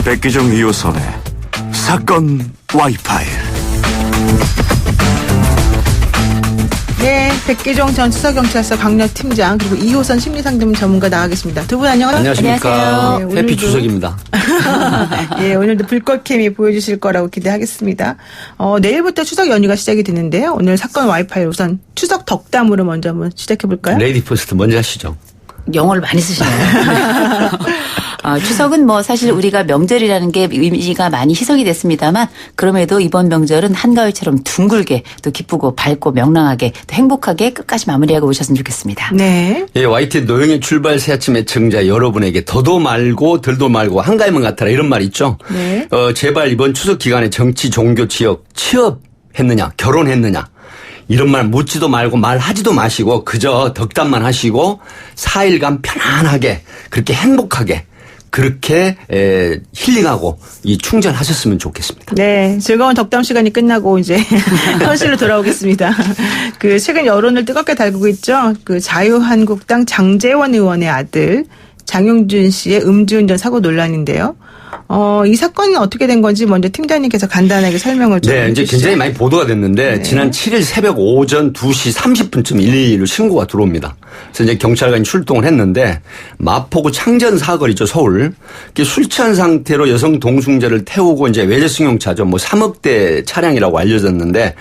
백기정 이호선의 사건 와이파이. 네, 백기종 전 수서경찰서 강력팀장 그리고 이호선 심리상담 전문가 나와 계십니다. 두 분 안녕하세요. 안녕하십니까. 네, 해피 추석입니다. 예, 오늘도 불꽃 케미 보여주실 거라고 기대하겠습니다. 내일부터 추석 연휴가 시작이 되는데요. 오늘 사건 와이파이 우선 추석 덕담으로 먼저 한번 시작해 볼까요? 레이디 퍼스트 먼저 하시죠. 영어를 많이 쓰시네요. 추석은 뭐 사실 우리가 명절이라는 게 의미가 많이 희석이 됐습니다만 그럼에도 이번 명절은 한가위처럼 둥글게 또 기쁘고 밝고 명랑하게 또 행복하게 끝까지 마무리하고 오셨으면 좋겠습니다. 네. 예, YT 노영의 출발 새 아침 애청자 여러분에게 더도 말고 덜도 말고 한가위만 같아라 이런 말 있죠. 네. 제발 이번 추석 기간에 정치, 종교, 지역 취업했느냐 결혼했느냐 이런 말 묻지도 말고 말하지도 마시고 그저 덕담만 하시고 4일간 편안하게 그렇게 행복하게 그렇게 힐링하고 충전하셨으면 좋겠습니다. 네, 즐거운 덕담 시간이 끝나고 이제 현실로 돌아오겠습니다. 그 최근 여론을 뜨겁게 달구고 있죠. 그 자유한국당 장제원 의원의 아들 장용준 씨의 음주운전 사고 논란인데요. 이 사건은 어떻게 된 건지 먼저 팀장님께서 간단하게 설명을 좀 네, 이제 해주시죠. 굉장히 많이 보도가 됐는데 지난 7일 새벽 오전 2시 30분쯤 112로 신고가 들어옵니다. 그래서 이제 경찰관이 출동을 했는데 마포구 창전 사거리죠, 서울. 술 취한 상태로 여성 동승자를 태우고 이제 외제 승용차죠. 뭐 3억대 차량이라고 알려졌는데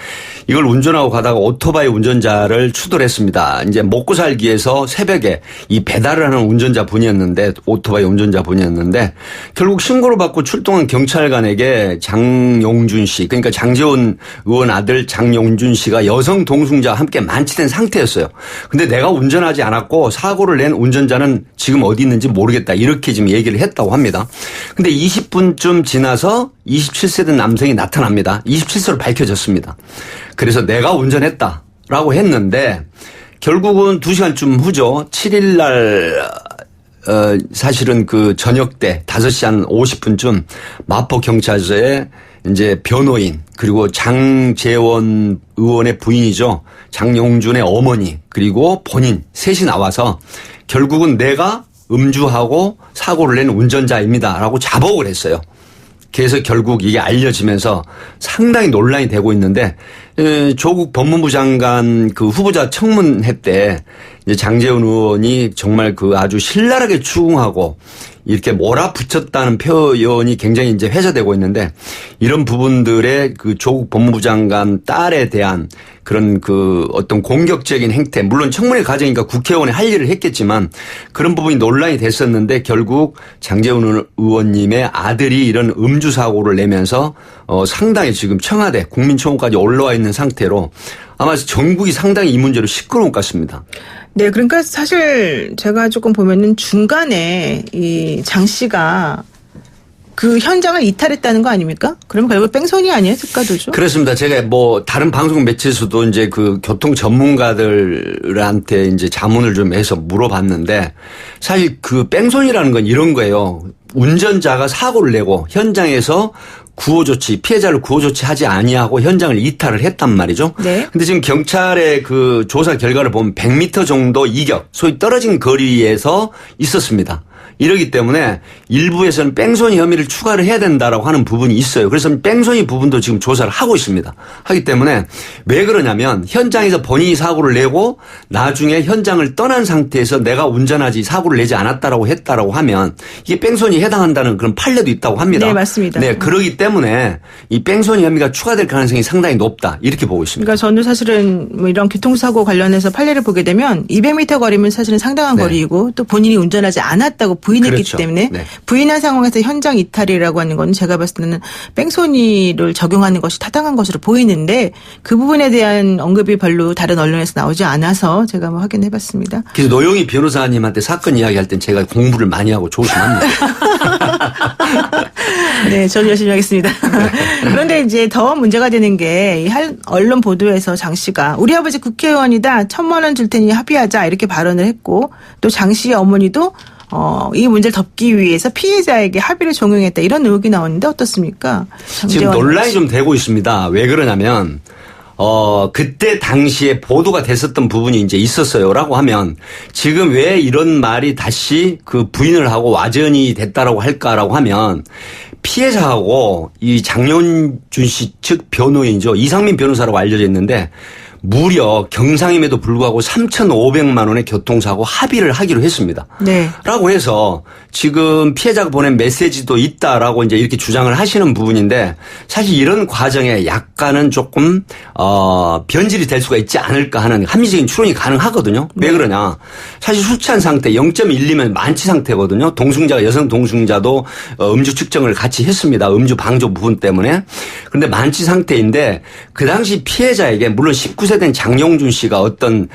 이걸 운전하고 가다가 오토바이 운전자를 추돌했습니다. 이제 먹고 살기 위해서 새벽에 이 배달을 하는 운전자분이었는데 오토바이 운전자분이었는데 결국 신고를 받고 출동한 경찰관에게 장용준 씨 그러니까 장제원 의원 아들 장용준 씨가 여성 동승자와 함께 만취된 상태였어요. 근데 내가 운전하지 않았고 사고를 낸 운전자는 지금 어디 있는지 모르겠다 이렇게 지금 얘기를 했다고 합니다. 근데 20분쯤 지나서 27세 된 남성이 나타납니다. 27세로 밝혀졌습니다. 그래서 내가 운전했다라고 했는데 결국은 2시간쯤 후죠. 7일 날 사실은 그 저녁 때 5시 한 50분쯤 마포경찰서에 이제 변호인 그리고 장제원 의원의 부인이죠. 장용준의 어머니 그리고 본인 셋이 나와서 결국은 내가 음주하고 사고를 낸 운전자입니다라고 자복을 했어요. 그래서 결국 이게 알려지면서 상당히 논란이 되고 있는데 조국 법무부 장관 그 후보자 청문회 때 이제 장제원 의원이 정말 그 아주 신랄하게 추궁하고 이렇게 몰아붙였다는 표현이 굉장히 이제 회자되고 있는데 이런 부분들의 그 조국 법무부 장관 딸에 대한 그런 그 어떤 공격적인 행태 물론 청문회 과정이니까 국회의원이 할 일을 했겠지만 그런 부분이 논란이 됐었는데 결국 장제원 의원님의 아들이 이런 음주 사고를 내면서 상당히 지금 청와대 국민청원까지 올라와 있는 상태로 아마 전국이 상당히 이 문제로 시끄러운 것 같습니다. 네, 그러니까 사실 제가 조금 보면은 중간에 이 장 씨가 그 현장을 이탈했다는 거 아닙니까? 그러면 결국 뺑소니 아니에요? 특가도죠? 그렇습니다. 제가 뭐 다른 방송 매체에서도 이제 그 교통 전문가들한테 이제 자문을 좀 해서 물어봤는데 사실 그 뺑소니라는 건 이런 거예요. 운전자가 사고를 내고 현장에서 구호조치, 피해자를 구호조치하지 아니하고 현장을 이탈을 했단 말이죠. 네. 근데 지금 경찰의 그 조사 결과를 보면 100m 정도 이격, 소위 떨어진 거리에서 있었습니다. 이러기 때문에 일부에서는 뺑소니 혐의를 추가를 해야 된다라고 하는 부분이 있어요. 그래서 뺑소니 부분도 지금 조사를 하고 있습니다. 하기 때문에 왜 그러냐면 현장에서 본인이 사고를 내고 나중에 현장을 떠난 상태에서 내가 운전하지 사고를 내지 않았다라고 했다라고 하면 이게 뺑소니에 해당한다는 그런 판례도 있다고 합니다. 네, 맞습니다. 네, 그러기 때문에 이 뺑소니 혐의가 추가될 가능성이 상당히 높다. 이렇게 보고 있습니다. 그러니까 저는 사실은 뭐 이런 교통사고 관련해서 판례를 보게 되면 200m 거리면 사실은 상당한 네. 거리이고 또 본인이 운전하지 않았다고 부인했기 그렇죠. 때문에 네. 부인한 상황에서 현장 이탈이라고 하는 건 제가 봤을 때는 뺑소니를 적용하는 것이 타당한 것으로 보이는데 그 부분에 대한 언급이 별로 다른 언론에서 나오지 않아서 제가 뭐 확인해 봤습니다. 그래서 노영희 변호사님한테 사건 이야기할 땐 제가 공부를 많이 하고 조심합니다. 네, 저는 열심히 하겠습니다. 그런데 이제 더 문제가 되는 게 언론 보도에서 장 씨가 우리 아버지 국회의원이다 1,000만 원 줄 테니 합의하자 이렇게 발언을 했고 또 장 씨의 어머니도 이 문제를 덮기 위해서 피해자에게 합의를 종용했다 이런 의혹이 나오는데 어떻습니까? 지금 논란이 좀 되고 있습니다. 왜 그러냐면 그때 당시에 보도가 됐었던 부분이 이제 있었어요라고 하면 지금 왜 이런 말이 다시 그 부인을 하고 와전이 됐다라고 할까라고 하면 피해자하고 이 장영준 씨 측 변호인이죠. 이상민 변호사라고 알려져 있는데 무려 경상임에도 불구하고 3,500만 원의 교통사고 합의를 하기로 했습니다. 네. 라고 해서 지금 피해자가 보낸 메시지도 있다라고 이제 이렇게 주장을 하시는 부분인데 사실 이런 과정에 약간은 조금 변질이 될 수가 있지 않을까 하는 합리적인 추론이 가능하거든요. 왜 그러냐. 사실 술 취한 상태 0.12면 만취 상태거든요. 동승자가 여성 동승자도 음주 측정을 같이 했습니다. 음주 방조 부분 때문에. 그런데 만취 상태인데 그 당시 피해자에게 물론 19세 된 장영준 씨가 어떤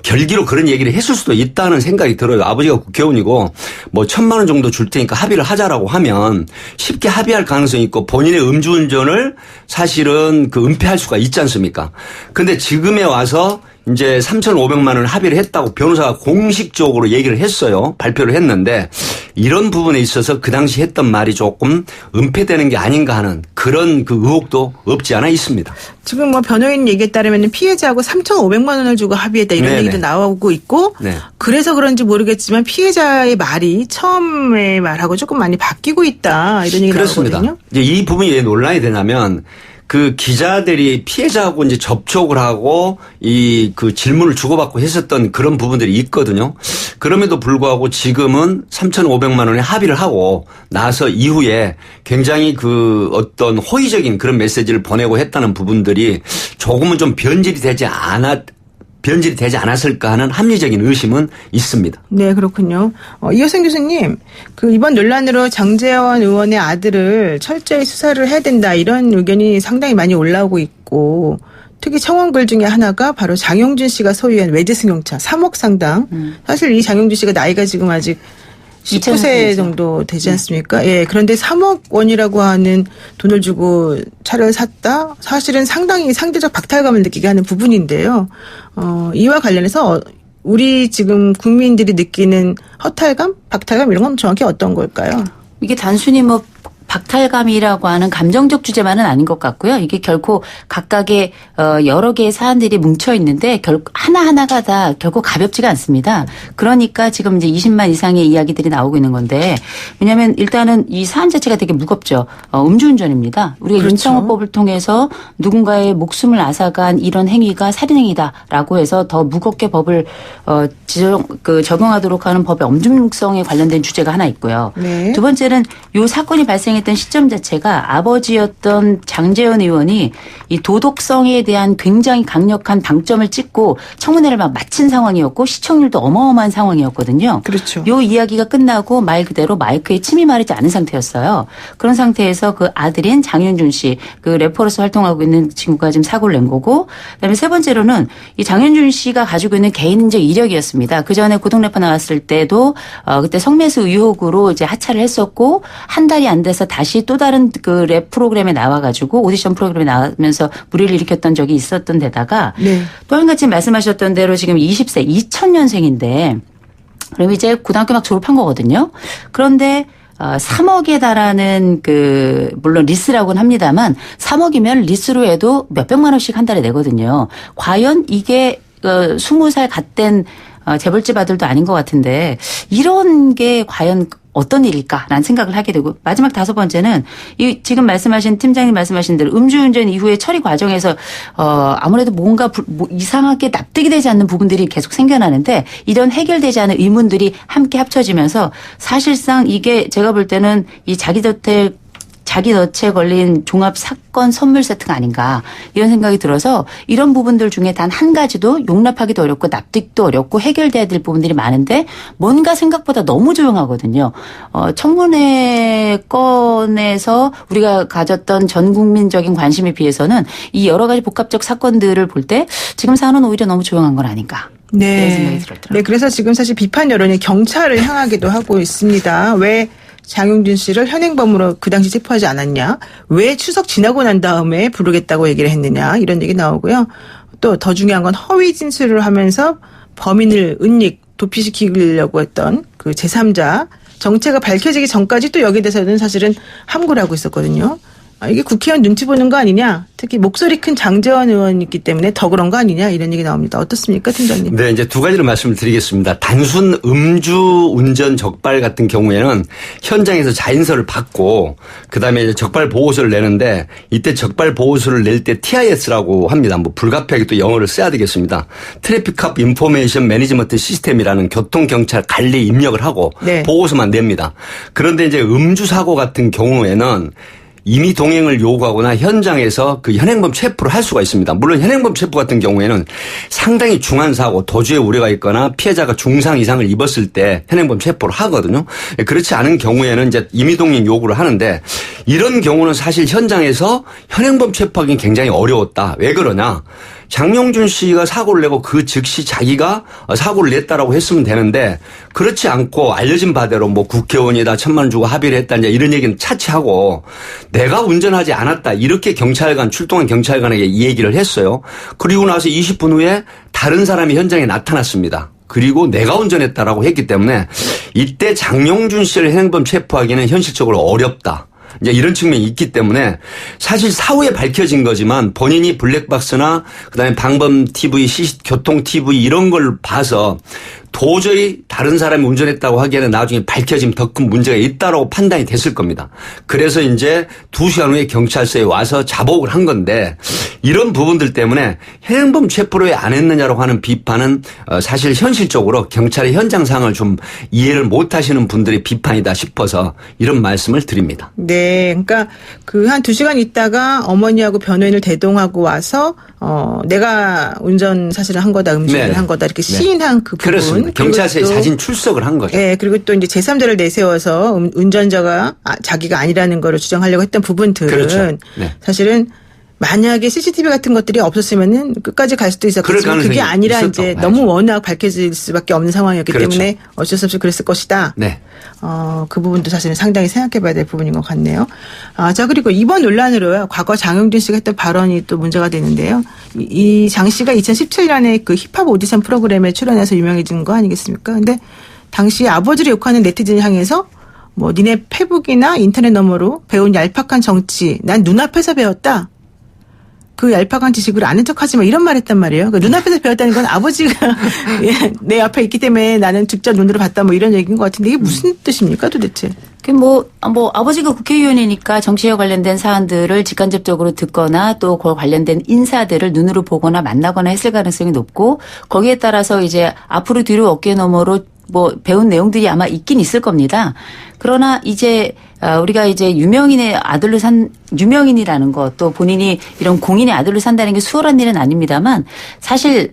결기로 그런 얘기를 했을 수도 있다는 생각이 들어요. 아버지가 국회의원이고 뭐 1,000만 원 정도 줄 테니까 합의를 하자라고 하면 쉽게 합의할 가능성이 있고 본인의 음주운전을 사실은 은폐할 수가 있지 않습니까? 그런데 지금에 와서 이제 3,500만 원을 합의를 했다고 변호사가 공식적으로 얘기를 했어요. 발표를 했는데 이런 부분에 있어서 그 당시 했던 말이 조금 은폐되는 게 아닌가 하는 그런 의혹도 없지 않아 있습니다. 지금 뭐 변호인 얘기에 따르면 피해자하고 3,500만 원을 주고 합의했다 이런 얘기도 나오고 있고 네. 그래서 그런지 모르겠지만 피해자의 말이 처음의 말하고 조금 많이 바뀌고 있다 이런 얘기 그렇습니다. 나오거든요. 이제 이 부분이 왜 논란이 되냐면 그 기자들이 피해자하고 이제 접촉을 하고 그 질문을 주고받고 했었던 그런 부분들이 있거든요. 그럼에도 불구하고 지금은 3,500만 원에 합의를 하고 나서 이후에 굉장히 어떤 호의적인 그런 메시지를 보내고 했다는 부분들이 조금은 좀 변질이 되지 않았을까 하는 합리적인 의심은 있습니다. 네, 그렇군요. 이효선 교수님, 이번 논란으로 장제원 의원의 아들을 철저히 수사를 해야 된다 이런 의견이 상당히 많이 올라오고 있고 특히 청원글 중에 하나가 바로 장영준 씨가 소유한 외제승용차 3억 상당. 사실 이 장영준 씨가 나이가 지금 아직 19세 정도 되지 않습니까? 예. 그런데 3억 원이라고 하는 돈을 주고 차를 샀다? 사실은 상당히 상대적 박탈감을 느끼게 하는 부분인데요. 이와 관련해서 우리 지금 국민들이 느끼는 허탈감, 박탈감 이런 건 정확히 어떤 걸까요? 이게 단순히 박탈감이라고 하는 감정적 주제만은 아닌 것 같고요. 이게 결코 각각의 여러 개의 사안들이 뭉쳐 있는데 결국 하나하나가 다 결코 가볍지가 않습니다. 그러니까 지금 이제 20만 이상의 이야기들이 나오고 있는 건데 왜냐하면 일단은 이 사안 자체가 되게 무겁죠. 음주운전입니다. 우리가 그렇죠. 윤창호법을 통해서 누군가의 목숨을 앗아간 이런 행위가 살인행위다라고 해서 더 무겁게 법을 적용하도록 하는 법의 엄중성에 관련된 주제가 하나 있고요. 네. 두 번째는 이 사건이 발생했던 시점 자체가 아버지였던 장제원 의원이 이 도덕성에 대한 굉장히 강력한 방점을 찍고 청문회를 마친 상황이었고 시청률도 어마어마한 상황이었거든요. 그렇죠. 이 이야기가 끝나고 말 그대로 마이크에 침이 마르지 않은 상태였어요. 그런 상태에서 그 아들인 장윤준 씨, 래퍼로서 활동하고 있는 친구가 지금 사고를 낸 거고 그다음에 세 번째로는 이 장윤준 씨가 가지고 있는 개인적 이력이었습니다. 그 전에 고등 래퍼 나왔을 때도 그때 성매수 의혹으로 이제 하차를 했었고 한 달이 안 돼서 다시 또 다른 랩 프로그램에 나와가지고 오디션 프로그램에 나오면서 무리를 일으켰던 적이 있었던 데다가 네. 또 한 가지 말씀하셨던 대로 지금 20세 2000년생인데 그럼 이제 고등학교 막 졸업한 거거든요. 그런데 3억에 달하는 물론 리스라고는 합니다만 3억이면 리스로 해도 몇백만 원씩 한 달에 내거든요. 과연 이게 20살 갓된 재벌집 아들도 아닌 것 같은데 이런 게 과연 어떤 일일까라는 생각을 하게 되고 마지막 다섯 번째는 이 지금 말씀하신 팀장님 말씀하신 대로 음주운전 이후에 처리 과정에서 아무래도 뭔가 이상하게 납득이 되지 않는 부분들이 계속 생겨나는데 이런 해결되지 않은 의문들이 함께 합쳐지면서 사실상 이게 제가 볼 때는 이 자기 덫에 걸린 종합 사건 선물 세트가 아닌가 이런 생각이 들어서 이런 부분들 중에 단 한 가지도 용납하기도 어렵고 납득도 어렵고 해결돼야 될 부분들이 많은데 뭔가 생각보다 너무 조용하거든요. 청문회 건에서 우리가 가졌던 전 국민적인 관심에 비해서는 이 여러 가지 복합적 사건들을 볼 때 지금 사안은 오히려 너무 조용한 건 아닌가. 네. 이런 생각이 들었더라고요. 네, 그래서 지금 사실 비판 여론이 경찰을 향하기도 하고 있습니다. 왜 장용준 씨를 현행범으로 그 당시 체포하지 않았냐? 왜 추석 지나고 난 다음에 부르겠다고 얘기를 했느냐? 이런 얘기 나오고요. 또 더 중요한 건 허위 진술을 하면서 범인을 도피시키려고 했던 제3자 정체가 밝혀지기 전까지 또 여기에 대해서는 사실은 함구를 하고 있었거든요. 이게 국회의원 눈치 보는 거 아니냐. 특히 목소리 큰 장제원 의원이 있기 때문에 더 그런 거 아니냐 이런 얘기 나옵니다. 어떻습니까, 팀장님? 네, 이제 두 가지를 말씀을 드리겠습니다. 단순 음주 운전 적발 같은 경우에는 현장에서 자인서를 받고 그다음에 이제 적발 보고서를 내는데 이때 적발 보고서를 낼 때 TIS라고 합니다. 뭐 불가피하게 또 영어를 써야 되겠습니다. 트래픽 캅 인포메이션 매니지먼트 시스템이라는 교통경찰 관리 입력을 하고 네. 보고서만 냅니다. 그런데 이제 음주 사고 같은 경우에는 임의 동행을 요구하거나 현장에서 그 현행범 체포를 할 수가 있습니다. 물론 현행범 체포 같은 경우에는 상당히 중한 사고, 도주의 우려가 있거나 피해자가 중상 이상을 입었을 때 현행범 체포를 하거든요. 그렇지 않은 경우에는 이제 임의 동행 요구를 하는데 이런 경우는 사실 현장에서 현행범 체포하기는 굉장히 어려웠다. 왜 그러냐? 장영준 씨가 사고를 내고 그 즉시 자기가 사고를 냈다라고 했으면 되는데 그렇지 않고 알려진 바대로 뭐 국회의원이다 1,000만 원 주고 합의를 했다 이제 이런 얘기는 차치하고 내가 운전하지 않았다 이렇게 출동한 경찰관에게 이 얘기를 했어요. 그리고 나서 20분 후에 다른 사람이 현장에 나타났습니다. 그리고 내가 운전했다라고 했기 때문에 이때 장영준 씨를 현행범 체포하기는 현실적으로 어렵다. 이제 이런 측면이 있기 때문에 사실 사후에 밝혀진 거지만 본인이 블랙박스나 그다음에 방범 TV, 교통 TV 이런 걸 봐서 도저히 다른 사람이 운전했다고 하기에는 나중에 밝혀지면 더 큰 문제가 있다라고 판단이 됐을 겁니다. 그래서 이제 2시간 후에 경찰서에 와서 자복을 한 건데 이런 부분들 때문에 현행범 체포를 왜 안 했느냐라고 하는 비판은 사실 현실적으로 경찰의 현장 상황을 좀 이해를 못 하시는 분들의 비판이다 싶어서 이런 말씀을 드립니다. 네. 그러니까 그 한 2시간 있다가 어머니하고 변호인을 대동하고 와서 내가 운전 사실을 한 거다, 음주를 한 거다 이렇게 시인한 그 부분. 그렇습니다. 경찰서에 자진 출석을 한 거죠. 네. 그리고 또 이제 제3자를 내세워서 운전자가 자기가 아니라는 거를 주장하려고 했던 부분들은 그렇죠. 네. 사실은 만약에 CCTV 같은 것들이 없었으면은 끝까지 갈 수도 있었겠지만 그게 아니라 이제 너무 워낙 밝혀질 수밖에 없는 상황이었기 그렇죠. 때문에 어쩔 수 없이 그랬을 것이다. 네. 그 부분도 사실은 상당히 생각해 봐야 될 부분인 것 같네요. 자, 그리고 이번 논란으로요. 과거 장영준 씨가 했던 발언이 또 문제가 되는데요. 이 장 씨가 2017년에 그 힙합 오디션 프로그램에 출연해서 유명해진 거 아니겠습니까? 근데 당시 아버지를 욕하는 네티즌을 향해서 뭐 니네 페북이나 인터넷 너머로 배운 얄팍한 정치 난 눈앞에서 배웠다. 그 얄팍한 지식을 아는 척하지 마 이런 말 했단 말이에요. 그러니까 눈앞에서 배웠다는 건 아버지가 내 앞에 있기 때문에 나는 직접 눈으로 봤다 뭐 이런 얘기인 것 같은데 이게 무슨 뜻입니까 도대체? 뭐 아버지가 국회의원이니까 정치와 관련된 사안들을 직간접적으로 듣거나 또 그 관련된 인사들을 눈으로 보거나 만나거나 했을 가능성이 높고 거기에 따라서 이제 앞으로 뒤로 어깨 너머로 뭐 배운 내용들이 아마 있긴 있을 겁니다. 그러나 이제 우리가 이제 유명인이라는 것 또 본인이 이런 공인의 아들로 산다는 게 수월한 일은 아닙니다만 사실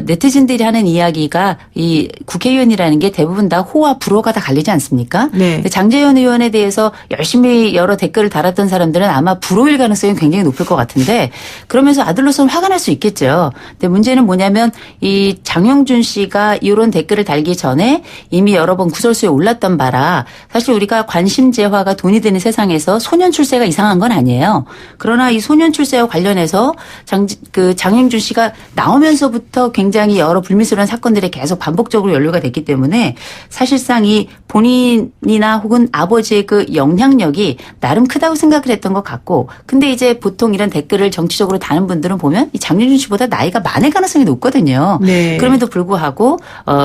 네티즌들이 하는 이야기가 이 국회의원이라는 게 대부분 다 호와 불호가 다 갈리지 않습니까? 네. 장제원 의원에 대해서 열심히 여러 댓글을 달았던 사람들은 아마 불호일 가능성이 굉장히 높을 것 같은데 그러면서 아들로서는 화가 날 수 있겠죠. 근데 문제는 뭐냐면 이 장영준 씨가 이런 댓글을 달기 전에 이미 여러 번 구설수에 올랐던 바라 사실 우리가 관심재화가 돈이 되는 세상에서 소년 출세가 이상한 건 아니에요. 그러나 이 소년 출세와 관련해서 장영준 씨가 나오면서부터 굉장히 여러 불미스러운 사건들이 계속 반복적으로 연루가 됐기 때문에 사실상 이 본인이나 혹은 아버지의 그 영향력이 나름 크다고 생각을 했던 것 같고 근데 이제 보통 이런 댓글을 정치적으로 다는 분들은 보면 이 장윤준 씨보다 나이가 많을 가능성이 높거든요. 네. 그럼에도 불구하고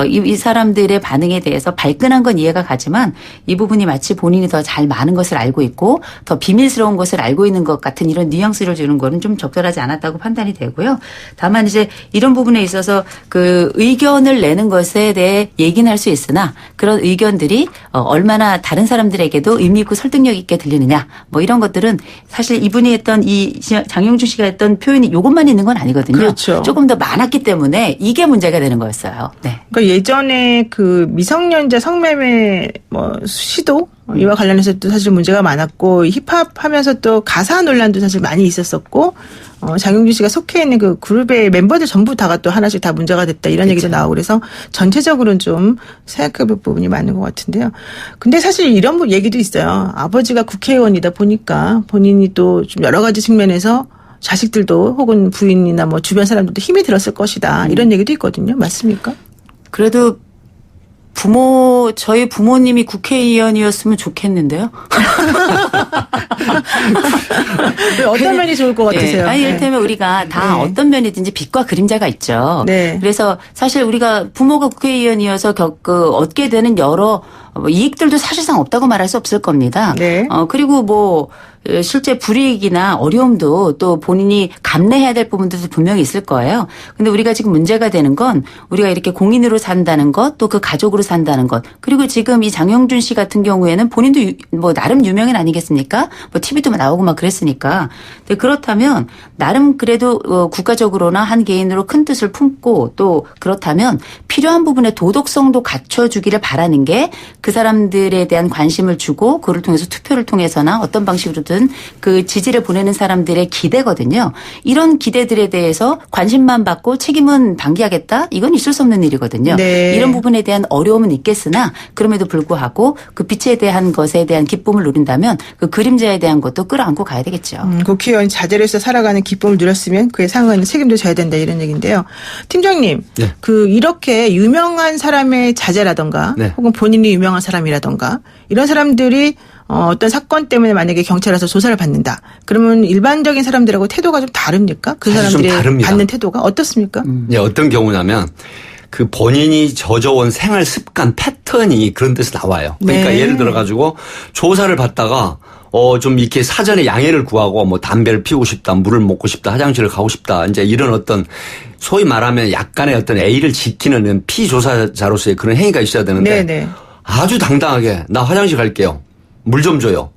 이 사람들의 반응에 대해서 발끈한 건 이해가 가지만 이 부분이 마치 본인이 더 잘 많은 것을 알고 있고 더 비밀스러운 것을 알고 있는 것 같은 이런 뉘앙스를 주는 거는 좀 적절하지 않았다고 판단이 되고요. 다만 이제 이런 부분에 있어서 그 의견을 내는 것에 대해 얘기는 할 수 있으나 그런 의견들이 얼마나 다른 사람들에게도 의미 있고 설득력 있게 들리느냐 뭐 이런 것들은 사실 이분이 했던 이 장영준 씨가 했던 표현이 이것만 있는 건 아니거든요. 그렇죠. 조금 더 많았기 때문에 이게 문제가 되는 거였어요. 네. 그러니까 예전에 그 미성년자 성매매 뭐 시도 이와 관련해서 또 사실 문제가 많았고 힙합 하면서 또 가사 논란도 사실 많이 있었었고 장영준 씨가 속해 있는 그 그룹의 멤버들 전부 다가 또 하나씩 다 문제가 됐다 이런 얘기도 나오고 그래서 전체적으로는 좀 생각해볼 부분이 많은 것 같은데요. 근데 사실 이런 얘기도 있어요. 아버지가 국회의원이다 보니까 본인이 또 좀 여러 가지 측면에서 자식들도 혹은 부인이나 뭐 주변 사람들도 힘이 들었을 것이다 이런 얘기도 있거든요. 맞습니까? 그래도 저희 부모님이 국회의원이었으면 좋겠는데요. 왜 어떤 면이 좋을 것 같으세요? 아니, 이를테면 우리가 다 네. 어떤 면이든지 빛과 그림자가 있죠. 네. 그래서 사실 우리가 부모가 국회의원이어서 얻게 되는 여러 이익들도 사실상 없다고 말할 수 없을 겁니다. 네. 그리고 뭐 실제 불이익이나 어려움도 또 본인이 감내해야 될 부분들도 분명히 있을 거예요. 근데 우리가 지금 문제가 되는 건 우리가 이렇게 공인으로 산다는 것, 또 그 가족으로 산다는 것, 그리고 지금 이 장영준 씨 같은 경우에는 본인도 뭐 나름 유명인 아니겠습니까? 뭐 TV도 나오고 막 그랬으니까. 근데 그렇다면 나름 그래도 국가적으로나 한 개인으로 큰 뜻을 품고 또 그렇다면 필요한 부분의 도덕성도 갖춰주기를 바라는 게 그 사람들에 대한 관심을 주고 그를 통해서 투표를 통해서나 어떤 방식으로든 그 지지를 보내는 사람들의 기대거든요. 이런 기대들에 대해서 관심만 받고 책임은 방기하겠다? 이건 있을 수 없는 일이거든요. 네. 이런 부분에 대한 어려움은 있겠으나 그럼에도 불구하고 그 빛에 대한 것에 대한 기쁨을 누린다면 그 그림자에 대한 것도 끌어안고 가야 되겠죠. 국회의원 자제로서 살아가는 기쁨을 누렸으면 그의 상은 책임도 져야 된다 이런 얘기인데요. 팀장님, 네. 이렇게 유명한 사람의 자제라던가 네. 혹은 본인이 유명한 사람이라던가 이런 사람들이 어떤 사건 때문에 만약에 경찰에 와서 조사를 받는다. 그러면 일반적인 사람들하고 태도가 좀 다릅니까? 그 사실 좀 사람들이 다릅니다. 받는 태도가 어떻습니까? 네, 어떤 경우냐면 그 본인이 져져온 생활 습관 패턴이 그런 데서 나와요. 그러니까 네. 예를 들어 가지고 조사를 받다가 좀 이렇게 사전에 양해를 구하고 뭐 담배를 피우고 싶다, 물을 먹고 싶다, 화장실을 가고 싶다, 이제 이런 어떤 소위 말하면 약간의 어떤 A를 지키는 피조사자로서의 그런 행위가 있어야 되는데 네네. 아주 당당하게 나 화장실 갈게요. 물 좀 줘요.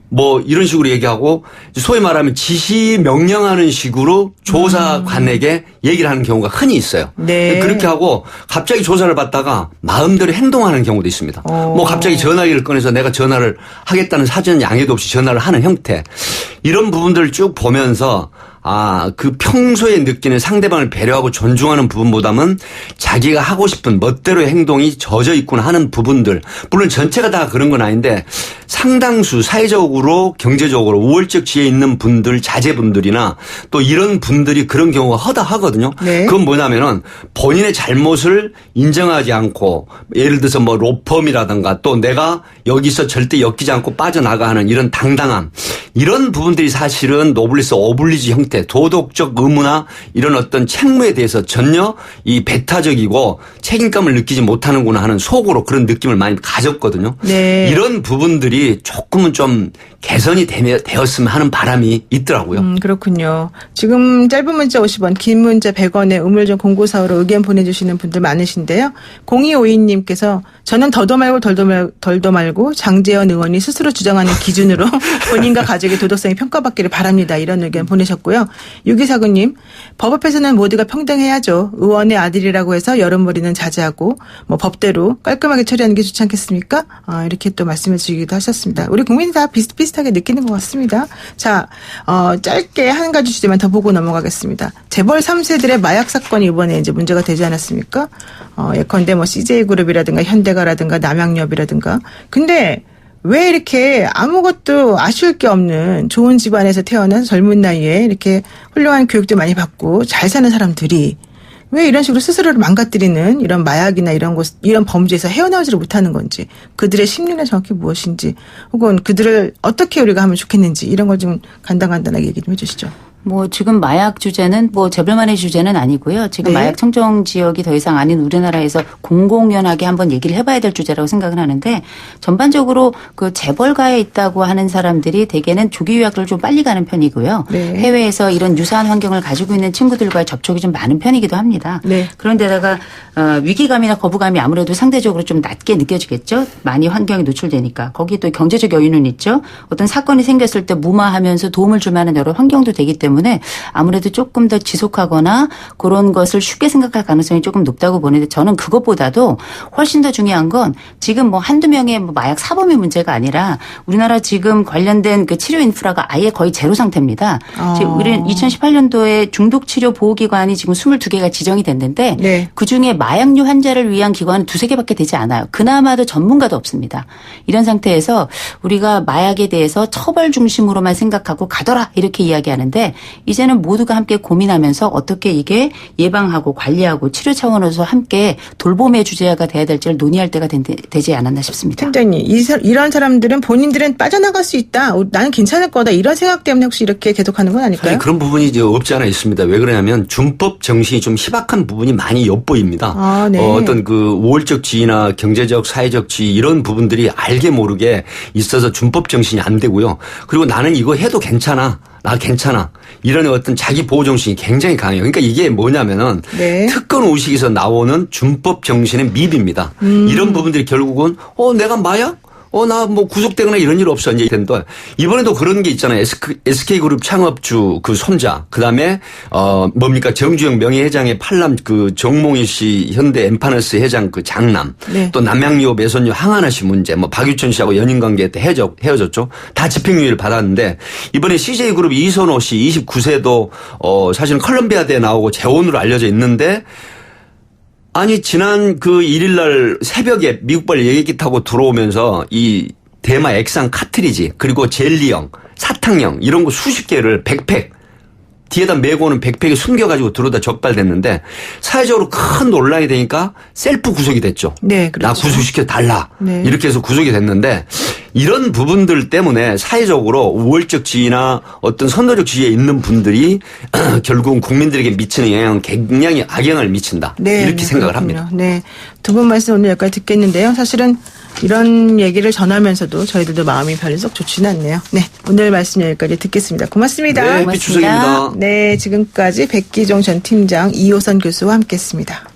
뭐 이런 식으로 얘기하고 소위 말하면 지시 명령하는 식으로 조사관에게 얘기를 하는 경우가 흔히 있어요. 네. 그렇게 하고 갑자기 조사를 받다가 마음대로 행동하는 경우도 있습니다. 뭐 갑자기 전화기를 꺼내서 내가 전화를 하겠다는 사전 양해도 없이 전화를 하는 형태. 이런 부분들을 쭉 보면서 그 평소에 느끼는 상대방을 배려하고 존중하는 부분보다는 자기가 하고 싶은 멋대로의 행동이 젖어 있구나 하는 부분들. 물론 전체가 다 그런 건 아닌데 상당수 사회적으로 경제적으로 우월적 지위에 있는 분들, 자제분들이나 또 이런 분들이 그런 경우가 허다하거든요. 네. 그건 뭐냐면은 본인의 잘못을 인정하지 않고 예를 들어서 뭐 로펌이라든가 또 내가 여기서 절대 엮이지 않고 빠져나가는 이런 당당함. 이런 부분들이 사실은 노블리스 오블리지 형태, 도덕적 의무나 이런 어떤 책무에 대해서 전혀 이 배타적이고 책임감을 느끼지 못하는구나 하는 속으로 그런 느낌을 많이 가졌거든요. 네. 이런 부분들이 조금은 좀 개선이 되었으면 하는 바람이 있더라고요. 그렇군요. 지금 짧은 문자 50원, 긴 문자 100원에 우물정 공고사으로 의견 보내주시는 분들 많으신데요. 0252님께서 저는 더도 말고 덜도 말고 장제원 의원이 스스로 주장하는 기준으로 본인과 가족의 도덕성이 평가받기를 바랍니다. 이런 의견 보내셨고요. 6249님, 법 앞에서는 모두가 평등해야죠. 의원의 아들이라고 해서 여론몰이는 자제하고 뭐 법대로 깔끔하게 처리하는 게 좋지 않겠습니까? 이렇게 또 말씀해 주시기도 하셨습니다. 우리 국민이 다 비슷비슷하게 느끼는 것 같습니다. 자, 짧게 한 가지 주제만 더 보고 넘어가겠습니다. 재벌 3세들의 마약 사건이 이번에 이제 문제가 되지 않았습니까? 예컨대 뭐 CJ그룹이라든가 현대가라든가 남양유업이라든가. 근데 왜 이렇게 아무것도 아쉬울 게 없는 좋은 집안에서 태어난 젊은 나이에 이렇게 훌륭한 교육도 많이 받고 잘 사는 사람들이 왜 이런 식으로 스스로를 망가뜨리는 이런 마약이나 이런 범죄에서 헤어나오지를 못하는 건지, 그들의 심리는 정확히 무엇인지, 혹은 그들을 어떻게 우리가 하면 좋겠는지, 이런 걸 좀 간단하게 얘기 좀 해주시죠. 뭐 지금 마약 주제는 뭐 재벌만의 주제는 아니고요. 지금 네. 마약 청정 지역이 더 이상 아닌 우리나라에서 공공연하게 한번 얘기를 해봐야 될 주제라고 생각을 하는데, 전반적으로 그 재벌가에 있다고 하는 사람들이 대개는 조기 유학을 좀 빨리 가는 편이고요. 네. 해외에서 이런 유사한 환경을 가지고 있는 친구들과의 접촉이 좀 많은 편이기도 합니다. 네. 그런데다가 위기감이나 거부감이 아무래도 상대적으로 좀 낮게 느껴지겠죠. 많이 환경에 노출되니까. 거기에 또 경제적 여유는 있죠. 어떤 사건이 생겼을 때 무마하면서 도움을 줄 만한 여러 환경도 되기 때문에 아무래도 조금 더 지속하거나 그런 것을 쉽게 생각할 가능성이 조금 높다고 보는데, 저는 그것보다도 훨씬 더 중요한 건 지금 뭐 한두 명의 뭐 마약 사범의 문제가 아니라 우리나라 지금 관련된 그 치료 인프라가 아예 거의 제로 상태입니다. 지금 우리는 2018년도에 중독치료 보호기관이 지금 22개가 지정이 됐는데 네. 그중에 마약류 환자를 위한 기관은 2-3개밖에 되지 않아요. 그나마도 전문가도 없습니다. 이런 상태에서 우리가 마약에 대해서 처벌 중심으로만 생각하고 가더라 이렇게 이야기하는데, 이제는 모두가 함께 고민하면서 어떻게 이게 예방하고 관리하고 치료 차원에서 함께 돌봄의 주제가 돼야 될지를 논의할 때가 되지 않았나 싶습니다. 팀장님, 이런 사람들은 본인들은 빠져나갈 수 있다. 나는 괜찮을 거다. 이런 생각 때문에 혹시 이렇게 계속하는 건 아닐까요? 사실 그런 부분이 이제 없지 않아 있습니다. 왜 그러냐면 준법 정신이 좀 희박한 부분이 많이 엿보입니다. 아, 네. 어떤 그 우월적 지위나 경제적, 사회적 지위 이런 부분들이 알게 모르게 있어서 준법 정신이 안 되고요. 그리고 나는 이거 해도 괜찮아. 나 괜찮아. 이런 어떤 자기 보호 정신이 굉장히 강해요. 그러니까 이게 뭐냐면은 네. 특권 의식에서 나오는 준법 정신의 미비입니다. 이런 부분들이 결국은 내가 마약? 나 뭐 구속되거나 이런 일 없어. 이제 된다. 이번에도 그런 게 있잖아요. SK그룹 창업주 그 손자. 그 다음에, 뭡니까. 정주영 명예회장의 팔남 그 정몽희 씨 현대 엠파너스 회장 그 장남. 네. 또 남양유 매선유 항하나 씨 문제. 뭐 박유천 씨하고 연인 관계 때 헤어졌죠. 다 집행유예를 받았는데 이번에 CJ그룹 이선호 씨 29세도 사실은 컬럼비아대에 나오고 재혼으로 알려져 있는데 아니 지난 그 1일 날 새벽에 미국발 예객기 타고 들어오면서 이 대마 액상 카트리지 그리고 젤리형 사탕형 이런 거 수십 개를 백팩 뒤에다 메고 오는 백팩에 숨겨가지고 들어오다 적발됐는데 사회적으로 큰 논란이 되니까 셀프 구속이 됐죠. 네, 그렇죠. 나 구속시켜 달라. 네. 이렇게 해서 구속이 됐는데 이런 부분들 때문에 사회적으로 우월적 지위나 어떤 선도적 지위에 있는 분들이 결국은 국민들에게 미치는 영향은 굉장히 악영향을 미친다. 네, 이렇게 생각을 그렇군요. 합니다. 네. 두 분 말씀 오늘 여기까지 듣겠는데요. 사실은 이런 얘기를 전하면서도 저희들도 마음이 별로 썩 좋지는 않네요. 네. 오늘 말씀 여기까지 듣겠습니다. 고맙습니다. 네, 비추석입니다. 네. 지금까지 백기종 전 팀장 이호선 교수와 함께했습니다.